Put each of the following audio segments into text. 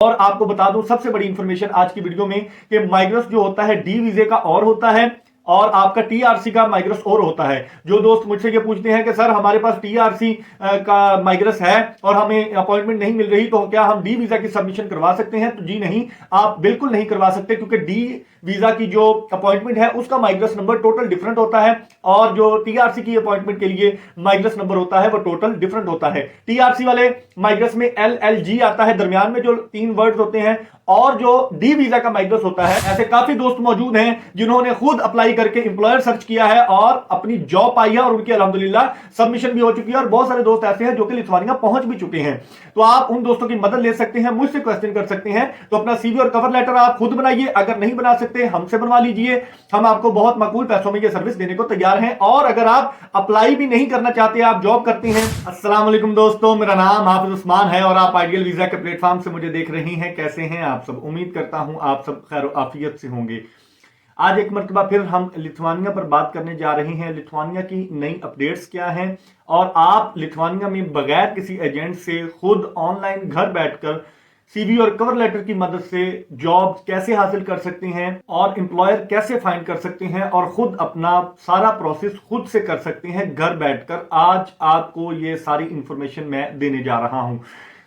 और आपको बता दूं सबसे बड़ी इंफॉर्मेशन आज की वीडियो में कि माइग्रेस जो होता है डी वीजे का और होता है और आपका टीआरसी का माइग्रेस और होता है। जो दोस्त मुझसे ये पूछते हैं कि सर हमारे पास टीआरसी का माइग्रेस है और हमें अपॉइंटमेंट नहीं मिल रही तो क्या हम डी वीजा की सबमिशन करवा सकते हैं? तो जी नहीं, आप बिल्कुल नहीं करवा सकते क्योंकि डी वीजा की जो अपॉइंटमेंट है उसका माइग्रेस नंबर टोटल डिफरेंट होता है और जो टीआरसी की अपॉइंटमेंट के लिए माइग्रेस नंबर होता है वो टोटल डिफरेंट होता है। टीआरसी वाले माइग्रेस में LLG आता है, दरमियान में जो 3 वर्ड्स होते हैं, और जो डी वीजा का माइग्रेस होता है। ऐसे काफी दोस्त मौजूद हैं जिन्होंने खुद अप्लाई करके एम्प्लॉयर सर्च किया है और अपनी जॉब पाई है और उनकी अल्हम्दुलिल्लाह सबमिशन भी हो चुकी है और बहुत सारे दोस्त ऐसे हैं जो कि लिथुआनिया पहुंच भी चुके हैं। तो आप उन दोस्तों की मदद ले सकते हैं, मुझसे क्वेश्चन कर सकते हैं। तो अपना सीवी और कवर लेटर आप खुद बनाइए, अगर नहीं बना सकते हमसे बनवा लीजिए, हम आपको बहुत माकूल पैसों में ये सर्विस देने को तैयार हैं। और अगर आप अप्लाई भी नहीं करना चाहते, आप जॉब करते हैं। अस्सलाम वालेकुम दोस्तों, मेरा नाम हाफिज उस्मान है और आप आइडियल वीजा के प्लेटफॉर्म से मुझे देख रही हैं। कैसे हैं आप सब? उम्मीद करता हूं आप सब खैर आफियत से होंगे। आज एक मरतबा फिर हम लिथुआनिया पर बात करने जा रहे हैं। लिथुआनिया की नई अपडेट्स क्या हैं और आप लिथुआनिया में बगैर किसी एजेंट से खुद ऑनलाइन घर बैठकर सीवी और कवर लेटर की मदद से जॉब कैसे हासिल कर सकते हैं और एम्प्लॉयर कैसे फाइंड कर सकते हैं और खुद अपना सारा प्रोसेस खुद से कर सकते हैं घर बैठकर। आज आपको ये सारी इंफॉर्मेशन मैं देने जा रहा हूं।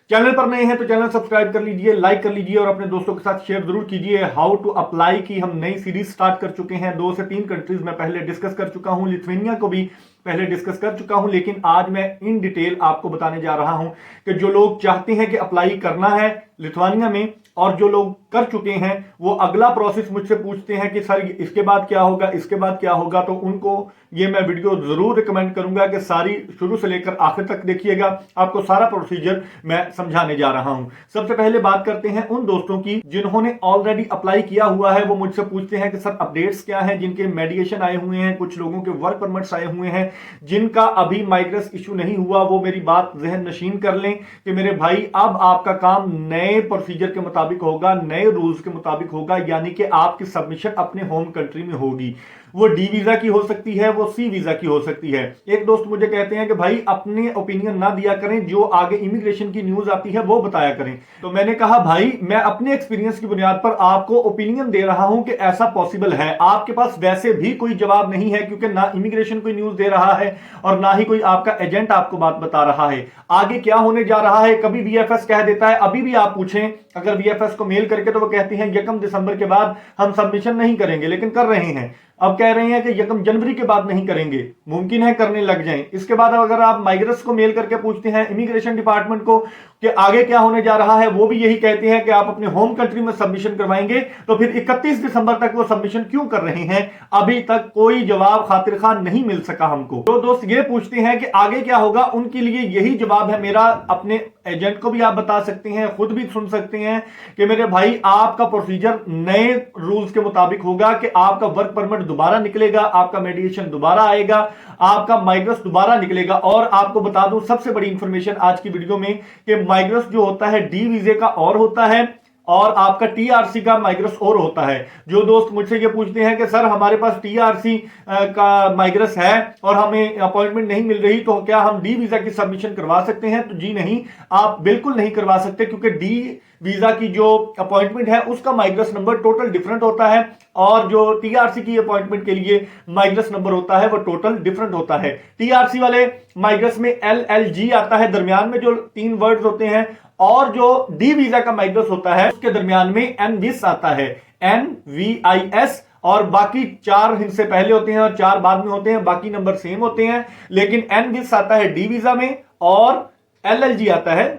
चैनल पर नए हैं तो चैनल सब्सक्राइब कर लीजिए, लाइक कर लीजिए और अपने दोस्तों के साथ शेयर जरूर कीजिए। हाउ टू अप्लाई की हम नई सीरीज स्टार्ट कर चुके हैं। 2 से 3 कंट्रीज में पहले डिस्कस कर चुका हूं, लिथुआनिया को भी पहले डिस्कस कर चुका हूं, लेकिन आज मैं इन डिटेल आपको बताने जा रहा हूं कि जो लोग चाहते हैं कि अप्लाई करना है लिथुआनिया में और जो लोग कर चुके हैं वो अगला प्रोसेस मुझसे पूछते हैं कि सर इसके बाद क्या होगा, इसके बाद क्या होगा, तो उनको ये मैं वीडियो जरूर रिकमेंड करूंगा कि सारी शुरू से लेकर आखिर तक देखिएगा। आपको सारा प्रोसीजर मैं समझाने जा रहा हूं। सबसे पहले बात करते हैं उन दोस्तों की जिन्होंने ऑलरेडी अप्लाई किया हुआ है। वो मुझसे पूछते हैं कि सर अपडेट्स क्या है, जिनके मेडिएशन आए हुए हैं, कुछ लोगों के वर्क परमिट्स आए हुए हैं, जिनका अभी माइग्रेस इशू नहीं हुआ, वो मेरी बात जहन नशीन कर लें कि मेरे भाई अब आपका काम नए प्रोसीजर के मुताबिक होगा, नए रूल्स के मुताबिक होगा, यानी कि आपकी सबमिशन अपने होम कंट्री में होगी। वो डी वीजा की हो सकती है, वो सी वीजा की हो सकती है। एक दोस्त मुझे कहते हैं कि भाई अपने ओपिनियन ना दिया करें, जो आगे इमिग्रेशन की न्यूज आती है वो बताया करें। तो मैंने कहा भाई मैं अपने एक्सपीरियंस की बुनियाद पर आपको ओपिनियन दे रहा हूं कि ऐसा पॉसिबल है। आपके पास वैसे भी कोई जवाब नहीं है क्योंकि ना इमिग्रेशन कोई न्यूज दे रहा है और ना ही कोई आपका एजेंट आपको बात बता रहा है। आगे क्या होने जा रहा है कभी वीएफएस कह देता है, अभी भी आप पूछें अगर वीएफएस को मेल करके तो वो कहते हैं 1 दिसंबर के बाद हम सबमिशन नहीं करेंगे, लेकिन कर रहे हैं। अब कह रहे हैं कि 1 जनवरी के बाद नहीं करेंगे, मुमकिन है करने लग जाएं। इसके बाद अगर आप माइग्रेस को मेल करके पूछते हैं इमिग्रेशन डिपार्टमेंट को कि आगे क्या होने जा रहा है, वो भी यही कहते हैं कि आप अपने होम कंट्री में सबमिशन करवाएंगे। तो फिर 31 दिसंबर तक वो सबमिशन क्यों कर रहे हैं? अभी तक कोई जवाब खातिर खान नहीं मिल सका हमको। तो दोस्त ये पूछते हैं कि आगे क्या होगा, उनके लिए यही जवाब है मेरा। अपने एजेंट को भी आप बता सकते हैं, खुद भी सुन सकते हैं कि मेरे भाई आपका प्रोसीजर नए रूल्स के मुताबिक होगा कि आपका वर्क परमिट दोबारा निकलेगा, आपका मेडिएशन दोबारा आएगा, आपका माइग्रेस दोबारा निकलेगा। और आपको बता दूं सबसे बड़ी इंफॉर्मेशन आज की वीडियो में कि माइग्रेस जो होता है डी वीजे का और होता है और आपका टीआरसी का माइग्रेस और होता है। जो दोस्त मुझसे ये पूछते हैं कि सर हमारे पास टीआरसी का माइग्रेस है और हमें अपॉइंटमेंट नहीं मिल रही तो क्या हम डी वीजा की सबमिशन करवा सकते हैं? तो जी नहीं, आप बिल्कुल नहीं करवा सकते क्योंकि डी वीजा की जो अपॉइंटमेंट है उसका माइग्रेस नंबर टोटल डिफरेंट होता है और जो टीआरसी की अपॉइंटमेंट के लिए माइग्रेस नंबर होता है वो टोटल डिफरेंट होता है। टीआरसी वाले माइग्रेस में LLG आता है, दरमियान में जो 3 वर्ड्स होते हैं, और जो डी वीजा का माइग्रेस होता है उसके दरमियान में NVIS आता है, NVIS, और बाकी 4 हिस्से पहले होते हैं और 4 बाद में होते हैं, बाकी नंबर सेम होते हैं। लेकिन NVIS आता है डी वीजा में और LLG आता है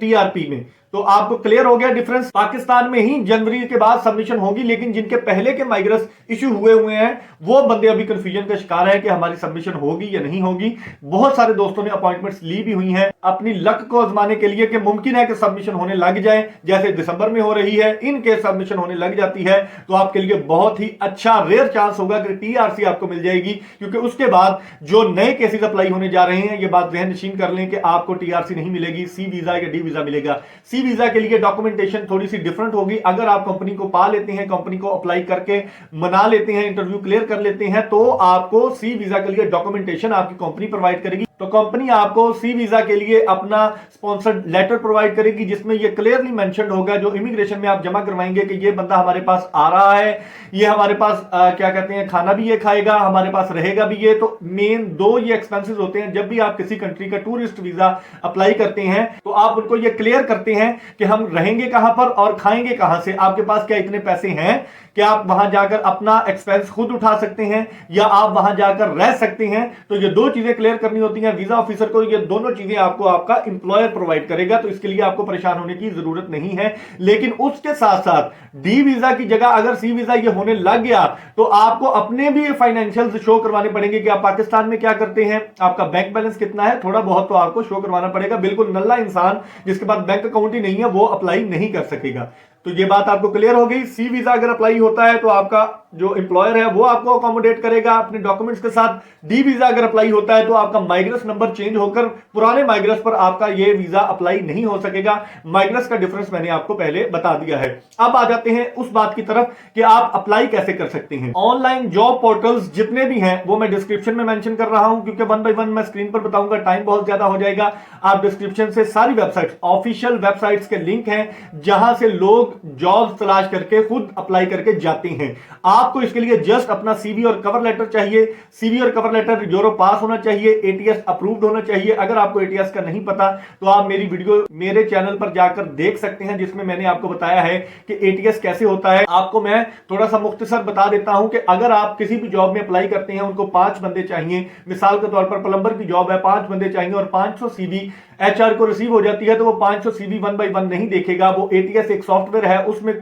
TRP में। तो आपको क्लियर हो गया डिफरेंस। पाकिस्तान में ही जनवरी के बाद सबमिशन होगी, लेकिन जिनके पहले के माइग्रेस इशू हुए हैं वो बंदे अभी कंफ्यूजन का शिकार है कि हमारी सबमिशन होगी या नहीं होगी। बहुत सारे दोस्तों ने अपॉइंटमेंट्स ली भी हुई हैं अपनी लक को आजमाने के लिए कि मुमकिन है कि सबमिशन होने लग जाए, जैसे दिसंबर में हो रही है। इनके सबमिशन होने लग जाती है तो आपके लिए बहुत ही अच्छा रेयर चांस होगा कि टीआरसी आपको मिल जाएगी, क्योंकि उसके बाद जो नए केसेस अप्लाई होने जा रहे हैं, ये बात जहन नशीन कर लें कि आपको टीआरसी नहीं मिलेगी, सी वीजा या डी वीजा मिलेगा। सी वीजा के लिए डॉक्यूमेंटेशन थोड़ी सी डिफरेंट होगी। अगर आप कंपनी को पा लेते हैं, कंपनी को अप्लाई करके मना लेते हैं, इंटरव्यू क्लियर कर लेते हैं, तो आपको सी वीजा के लिए डॉक्यूमेंटेशन आपकी कंपनी प्रोवाइड करेगी। तो कंपनी आपको सी वीजा के लिए अपना स्पॉन्सर्ड लेटर प्रोवाइड करेगी, जिसमें ये क्लियरली मेंशन्ड होगा जो इमिग्रेशन में आप जमा करवाएंगे कि ये बंदा हमारे पास आ रहा है, ये हमारे पास क्या कहते हैं खाना भी ये खाएगा, हमारे पास रहेगा भी ये। तो मेन दो ये एक्सपेंसेस होते हैं जब भी आप किसी कंट्री का टूरिस्ट वीजा अप्लाई करते हैं, तो आप उनको ये क्लियर करते हैं कि हम रहेंगे कहां पर और खाएंगे कहां से, आपके पास क्या इतने पैसे हैं कि आप वहां जाकर अपना एक्सपेंस खुद उठा सकते हैं या आप वहां जाकर रह सकते हैं। तो ये दो चीजें क्लियर करनी होती हैं वीजा ऑफिसर को, ये दोनों चीजें आपको आपका इंप्लॉयर प्रोवाइड करेगा, तो इसके लिए आपको परेशान होने की जरूरत नहीं है। लेकिन उसके साथ साथ डी वीजा की जगह अगर सी वीजा ये होने लग गया तो आपको अपने भी फाइनेंशियल शो करवाने पड़ेंगे कि आप पाकिस्तान में क्या करते हैं, आपका बैंक बैलेंस कितना है, थोड़ा बहुत तो आपको शो करवाना पड़ेगा। बिल्कुल नल्ला इंसान जिसके पास बैंक अकाउंट ही नहीं है वो अप्लाई नहीं कर सकेगा। तो ये बात आपको क्लियर हो गई। सी वीजा अगर अप्लाई होता है तो आपका जो एम्प्लॉयर है वो आपको अकोमोडेट करेगा अपने डॉक्यूमेंट्स के साथ। डी वीजा अगर अप्लाई होता है तो आपका माइग्रेस नंबर चेंज होकर पुराने माइग्रेस पर आपका ये वीजा अप्लाई नहीं हो सकेगा। माइग्रेस का डिफरेंस मैंने आपको पहले बता दिया है। अब आ जाते हैं उस बात की तरफ कि आप अप्लाई कैसे कर सकते हैं। ऑनलाइन जॉब पोर्टल्स जितने भी हैं वो मैं डिस्क्रिप्शन में मेंशन कर रहा हूं, क्योंकि वन बाय वन मैं स्क्रीन पर बताऊंगा, टाइम बहुत ज्यादा हो जाएगा। आप डिस्क्रिप्शन से सारी वेबसाइट्स, ऑफिशियल वेबसाइट्स के लिंक हैं जहां से लोग जॉब तलाश करके खुद अप्लाई करके जाते हैं। आपको इसके लिए जस्ट अपना सीवी और कवर लेटर चाहिए। सीवी और कवर लेटर यूरो पास होना चाहिए, एटीएस अप्रूव्ड होना चाहिए। अगर आपको एटीएस का नहीं पता तो आप मेरी वीडियो मेरे चैनल पर जाकर देख सकते हैं, जिसमें मैंने आपको बताया है कि एटीएस कैसे होता है। आपको मैं थोड़ा सा मुख्तसर बता देता हूं कि अगर आप किसी भी जॉब में अप्लाई करते हैं, उनको 5 बंदे चाहिए। मिसाल के तौर पर प्लम्बर की जॉब है, 5 बंदे चाहिए और 500 सीवी एचआर को रिसीव हो जाती है, तो वो 500 सीवी वन बाय वन नहीं देखेगा। वो एटीएस एक सॉफ्टवेयर है, उसमें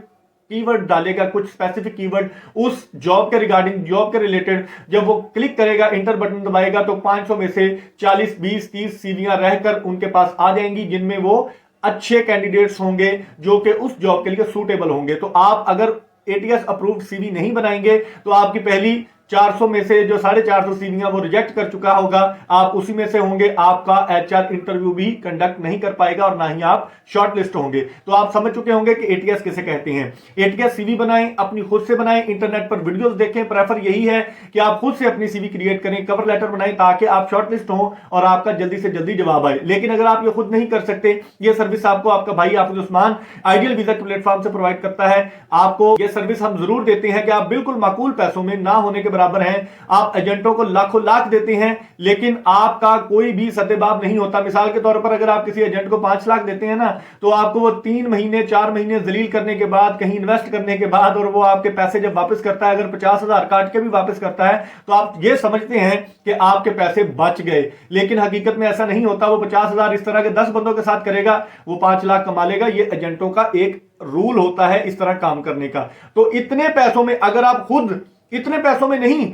कीवर्ड डालेगा, कुछ स्पेसिफिक कीवर्ड उस जॉब के रिगार्डिंग, जॉब के रिलेटेड। जब वो क्लिक करेगा, इंटर बटन दबाएगा, तो 500 में से 40, 20, 30 सीवियां रहकर उनके पास आ जाएंगी, जिनमें वो अच्छे कैंडिडेट्स होंगे जो कि उस जॉब के लिए सूटेबल होंगे। तो आप अगर एटीएस अप्रूव्ड सीवी नहीं बनाएंगे तो आपकी पहली 400 में से जो 450 सीवियां वो रिजेक्ट कर चुका होगा, आप उसी में से होंगे। आपका एचआर इंटरव्यू भी कंडक्ट नहीं कर पाएगा और ना ही आप शॉर्टलिस्ट होंगे। तो आप समझ चुके होंगे कि एटीएस किसे कहते हैं। एटीएस सीवी बनाएं, अपनी खुद से बनाएं, इंटरनेट पर वीडियोस देखें। प्रेफर यही है कि आप खुद से अपनी सीवी क्रिएट करें, कवर लेटर बनाएं, ताकि आप शॉर्टलिस्ट हो और आपका जल्दी से जल्दी जवाब आए। लेकिन अगर आप ये खुद नहीं कर सकते, ये सर्विस आपको आपका भाई हाफिज उस्मान आइडियल वीजा के प्लेटफॉर्म से प्रोवाइड करता है। आपको ये सर्विस हम जरूर देते हैं कि आप बिल्कुल माकूल पैसों में, ना होने के बराबर हैं। आप एजेंटों को लाखों लाख देते हैं, लेकिन आपका कोई भी सद्देबाब नहीं होता। मिसाल के तौर पर अगर आप किसी एजेंट को 5 लाख देते हैं ना, तो आपको वो 3 महीने 4 महीने जलील करने के बाद, कहीं इन्वेस्ट करने के बाद, और वो आपके पैसे जब वापस करता है, अगर 50,000 काट के भी वापस करता है, तो आप ये समझते हैं कि आपके पैसे बच गए। लेकिन हकीकत में ऐसा नहीं होता। वो 50,000 इस तरह के 10 बंदों के साथ करेगा, वो 5 लाख कमा लेगा। ये एजेंटों का एक रूल होता है इस तरह काम करने का। तो इतने पैसों में अगर आप खुद, इतने पैसों में नहीं,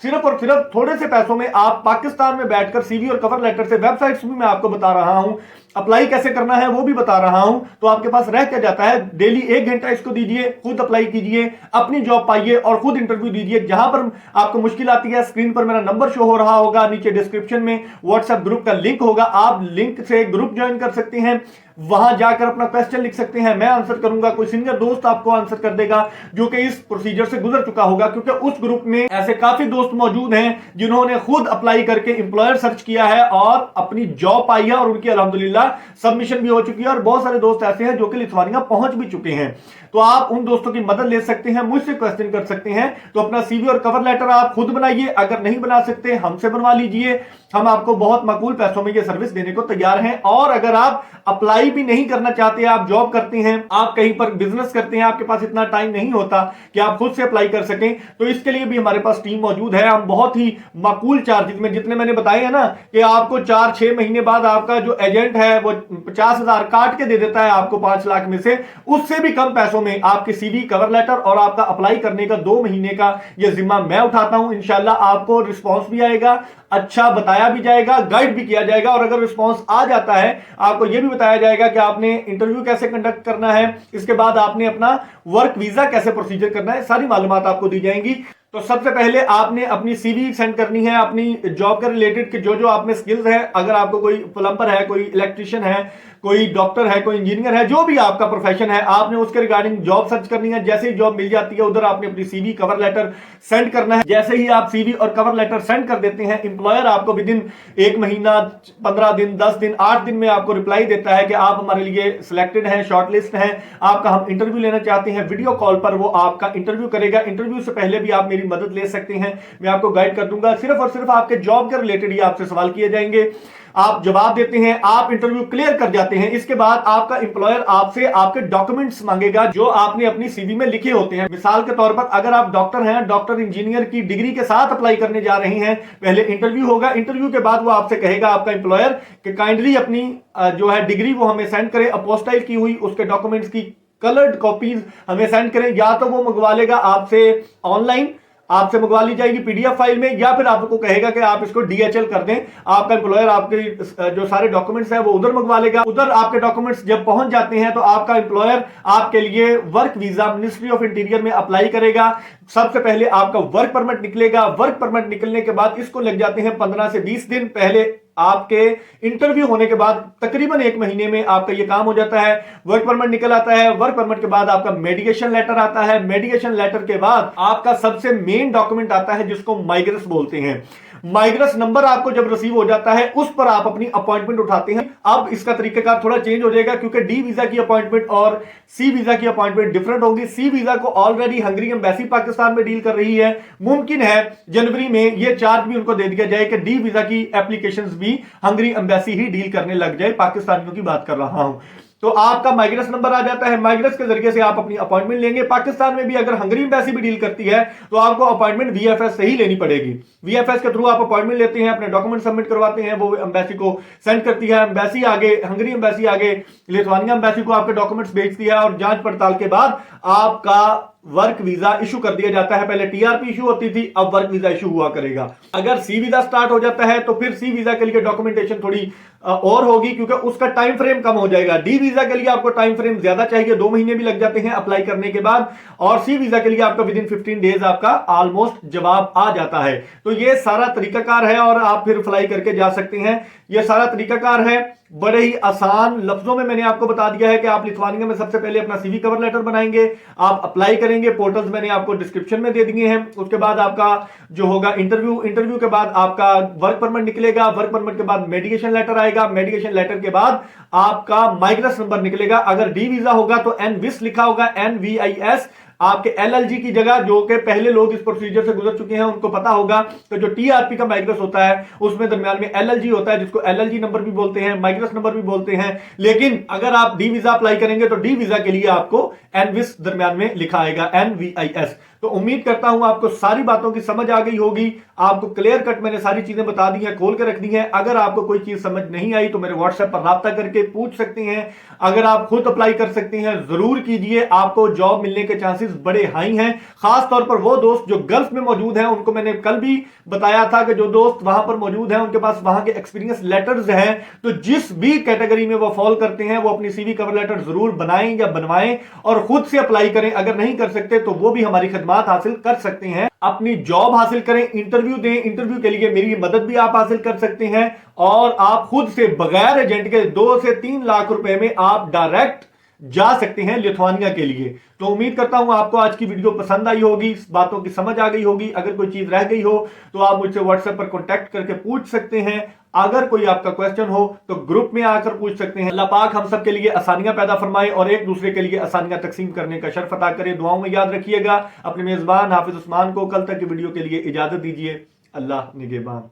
सिर्फ और सिर्फ थोड़े से पैसों में आप पाकिस्तान में बैठकर सीवी और कवर लेटर से, वेबसाइट्स भी मैं आपको बता रहा हूं, अप्लाई कैसे करना है वो भी बता रहा हूं, तो आपके पास रह क्या जाता है। डेली 1 घंटा इसको दीजिए, खुद अप्लाई कीजिए, अपनी जॉब पाइए और खुद इंटरव्यू दीजिए। जहां पर आपको मुश्किल आती है, स्क्रीन पर मेरा नंबर शो हो रहा होगा, नीचे डिस्क्रिप्शन में व्हाट्सएप ग्रुप का लिंक होगा, आप लिंक से ग्रुप ज्वाइन कर सकते हैं। वहां जाकर अपना क्वेश्चन लिख सकते हैं, मैं आंसर करूंगा, कोई सीनियर दोस्त आपको आंसर कर देगा जो कि इस प्रोसीजर से गुजर चुका होगा। क्योंकि उस ग्रुप में ऐसे काफी दोस्त मौजूद हैं जिन्होंने खुद अप्लाई करके एम्प्लॉयर सर्च किया है और अपनी जॉब पाई है, और उनकी अल्हम्दुलिल्लाह सबमिशन भी हो चुकी है। और बहुत सारे दोस्त ऐसे हैं जो कि लिथुआनिया पहुंच भी चुके हैं। तो आप उन दोस्तों की मदद ले सकते हैं, मुझसे क्वेश्चन कर सकते हैं। तो अपना सीवी और कवर लेटर आप खुद बनाइए, अगर नहीं बना सकते हमसे बनवा लीजिए। हम आपको बहुत माकूल पैसों में ये सर्विस देने को तैयार हैं। और अगर आप अप्लाई भी नहीं करना चाहते, आप जॉब करते हैं, आप कहीं पर बिजनेस करते हैं, आपके पास इतना टाइम नहीं होता कि आप खुद से अप्लाई कर सकें, तो इसके लिए भी हमारे पास टीम मौजूद है। हम बहुत ही माकूल चार्जेस में, जितने मैंने बताए हैं ना, कि आपको 4-6 महीने बाद आपका जो एजेंट है वो 50,000 काट के दे देता है आपको 5 लाख में से, उससे भी कम पैसों में आपके सीवी, कवर लेटर और आपका अप्लाई करने का 2 महीने का ये जिम्मा मैं उठाता हूं। इंशाल्लाह आपको रिस्पॉन्स भी आएगा, अच्छा बताया भी जाएगा, गाइड भी किया जाएगा। और अगर रिस्पॉन्स आ जाता है, आपको यह भी बताया जाएगा कि आपने इंटरव्यू कैसे कंडक्ट करना है, इसके बाद आपने अपना वर्क वीजा कैसे प्रोसीजर करना है, सारी मालूमात आपको दी जाएंगी। तो सबसे पहले आपने अपनी सीवी सेंड करनी है, अपनी जॉब के रिलेटेड के जो जो आपने स्किल्स है। अगर आपको कोई प्लम्बर है, कोई इलेक्ट्रिशियन है, कोई डॉक्टर है, कोई इंजीनियर है, जो भी आपका प्रोफेशन है, आपने उसके रिगार्डिंग जॉब सर्च करनी है। जैसे ही जॉब मिल जाती है उधर आपने अपनी सीवी कवर लेटर सेंड करना है। जैसे ही आप सीवी और कवर लेटर सेंड कर देते हैं, एम्प्लॉयर आपको विद इन 1 महीना, 15 दिन, 10 दिन, 8 दिन में आपको रिप्लाई देता है कि आप हमारे लिए सिलेक्टेड हैं, शॉर्टलिस्ट हैं, आपका हम इंटरव्यू लेना चाहते हैं। वीडियो कॉल पर वो आपका इंटरव्यू करेगा। इंटरव्यू से पहले भी आप मेरी मदद ले सकते हैं, मैं आपको गाइड कर दूंगा। सिर्फ और सिर्फ आपके जॉब के रिलेटेड ही आपसे सवाल किए जाएंगे, आप जवाब देते हैं, आप इंटरव्यू क्लियर कर जाते हैं। इसके बाद आपका एम्प्लॉयर आपसे आपके डॉक्यूमेंट्स मांगेगा जो आपने अपनी सीवी में लिखे होते हैं। मिसाल के तौर पर अगर आप डॉक्टर हैं, डॉक्टर इंजीनियर की डिग्री के साथ अप्लाई करने जा रहे हैं, पहले इंटरव्यू होगा। इंटरव्यू के बाद वो आपसे कहेगा आपका एम्प्लॉयर कि काइंडली अपनी जो है डिग्री वो हमें सेंड करें, अपोस्टाइल की हुई, उसके डॉक्यूमेंट्स की कलर्ड कॉपीज हमें सेंड करें। या तो वो मंगवा लेगा आपसे ऑनलाइन, आपसे मंगवा ली जाएगी पीडीएफ फाइल में, या फिर आपको कहेगा कि आप इसको डीएचएल कर दें। आपका एम्प्लॉयर आपके जो सारे डॉक्यूमेंट्स हैं वो उधर मंगवा लेगा। उधर आपके डॉक्यूमेंट्स जब पहुंच जाते हैं तो आपका एम्प्लॉयर आपके लिए work visa ministry of interior में अप्लाई करेगा। सबसे पहले आपका वर्क परमिट निकलेगा। वर्क परमिट निकलने के बाद इसको लग जाते हैं 15 से 20 दिन। पहले आपके इंटरव्यू होने के बाद तकरीबन 1 महीने में आपका यह काम हो जाता है। वर्क परमिट निकल आता है। वर्क परमिट के बाद आपका मेडिकेशन लेटर आता है। मेडिकेशन लेटर के बाद आपका सबसे मेन डॉक्यूमेंट आता है जिसको माइग्रेस बोलते हैं। माइग्रेस नंबर आपको जब रिसीव हो जाता है उस पर आप अपनी अपॉइंटमेंट उठाते हैं। अब इसका तरीकाकार थोड़ा चेंज हो जाएगा क्योंकि डी वीजा की अपॉइंटमेंट और सी वीजा की अपॉइंटमेंट डिफरेंट होगी। सी वीजा को ऑलरेडी हंगरी एम्बेसी पाकिस्तान में डील कर रही है। मुमकिन है जनवरी में यह चार्ज भी उनको दे दिया जाए कि डी वीजा की एप्लीकेशंस भी हंगरी एम्बेसी ही डील करने लग जाए। पाकिस्तानियों की बात कर रहा हूं। तो आपका माइग्रेस नंबर आ जाता है। माइग्रेस के जरिए से आप अपनी अपॉइंटमेंट लेंगे। पाकिस्तान में भी अगर हंगरी एम्बेसी भी डील करती है तो आपको अपॉइंटमेंट वीएफएस से ही लेनी पड़ेगी। वीएफएस के थ्रू आप अपॉइंटमेंट लेते हैं, अपने डॉक्यूमेंट सबमिट करवाते हैं, वो एम्बेसी को सेंड करती है। एम्बेसी आगे, हंगरी एम्बेसी आगे लिथुआनिया एम्बेसी को आपके डॉक्यूमेंट्स भेजती है और जांच पड़ताल के बाद आपका वर्क वीजा इशू कर दिया जाता है। पहले टीआरपी इशू होती थी, अब वर्क वीजा इशू हुआ करेगा। अगर सी वीजा स्टार्ट हो जाता है तो फिर सी वीजा के लिए डॉक्यूमेंटेशन थोड़ी और होगी क्योंकि उसका टाइम फ्रेम कम हो जाएगा। डी वीजा के लिए आपको टाइम फ्रेम ज्यादा चाहिए, 2 महीने भी लग जाते हैं अप्लाई करने के बाद। और सी वीजा के लिए आपका विद इन 15 डेज आपका ऑलमोस्ट जवाब आ जाता है। तो ये सारा तरीकाकार है और आप फिर अप्लाई करके जा सकते हैं। ये सारा तरीकाकार है, बड़े ही आसान लफ्जों में मैंने आपको बता दिया है कि आप लिथुआनिया में सबसे पहले अपना सीवी कवर लेटर बनाएंगे, आप अप्लाई करेंगे। पोर्टल्स मैंने आपको डिस्क्रिप्शन में दे दिए हैं। उसके बाद आपका जो होगा इंटरव्यू के बाद आपका वर्क परमिट निकलेगा। वर्क परमिट के बाद मेडिकेशन लेटर आएगा। मेडिकेशन लेटर के बाद आपका माइग्रेस नंबर निकलेगा। अगर डी वीजा होगा तो NVIS लिखा होगा, NVIS। आपके LLG की जगह, जो कि पहले लोग इस प्रोसीजर से गुजर चुके हैं उनको पता होगा, तो जो टीआरपी का माइग्रेस होता है उसमें दरमियान में LLG होता है जिसको LLG नंबर भी बोलते हैं, माइग्रेस नंबर भी बोलते हैं। लेकिन अगर आप डी वीजा अप्लाई करेंगे तो डी वीजा के लिए आपको NVIS दरमियान में लिखा आएगा, NVIS। तो उम्मीद करता हूं आपको सारी बातों की समझ आ गई होगी। आपको क्लियर कट मैंने सारी चीजें बता दी हैं, खोल के रख दी हैं। अगर आपको कोई चीज समझ नहीं आई तो मेरे व्हाट्सएप पर राब्ता करके पूछ सकते हैं। अगर आप खुद अप्लाई कर सकते हैं जरूर कीजिए, आपको जॉब मिलने के चांसेस बड़े हाई हैं। खास तौर पर वो दोस्त जो गल्फ में मौजूद हैं, उनको मैंने कल भी बताया था कि जो दोस्त वहां पर मौजूद हैं उनके पास वहां के एक्सपीरियंस लेटर्स हैं। तो जिस भी कैटेगरी में वो फॉल करते हैं वो अपनी सीवी कवर लेटर जरूर बनाएं या बनवाएं और खुद से अप्लाई करें। अगर नहीं कर सकते तो वो भी हमारी खदमात हासिल कर सकते हैं, अपनी जॉब हासिल करें, इंटरव्यू दें। इंटरव्यू के लिए मेरी मदद भी आप हासिल कर सकते हैं और आप खुद से बगैर एजेंट के 2 से 3 लाख रुपए में आप डायरेक्ट जा सकते हैं लिथुआनिया के लिए। तो उम्मीद करता हूं आपको आज की वीडियो पसंद आई होगी, बातों की समझ आ गई होगी। अगर कोई चीज रह गई हो तो आप मुझसे व्हाट्सएप पर कॉन्टैक्ट करके पूछ सकते हैं। अगर कोई आपका क्वेश्चन हो तो ग्रुप में आकर पूछ सकते हैं। अल्लाह पाक हम सब के लिए आसानियां पैदा फरमाए और एक दूसरे के लिए आसानियां तकसीम करने का शर्फ अता करे। दुआओं में याद रखिएगा। अपने मेजबान हाफिज उस्मान को कल तक की वीडियो के लिए इजाजत दीजिए। अल्लाह निगहबान।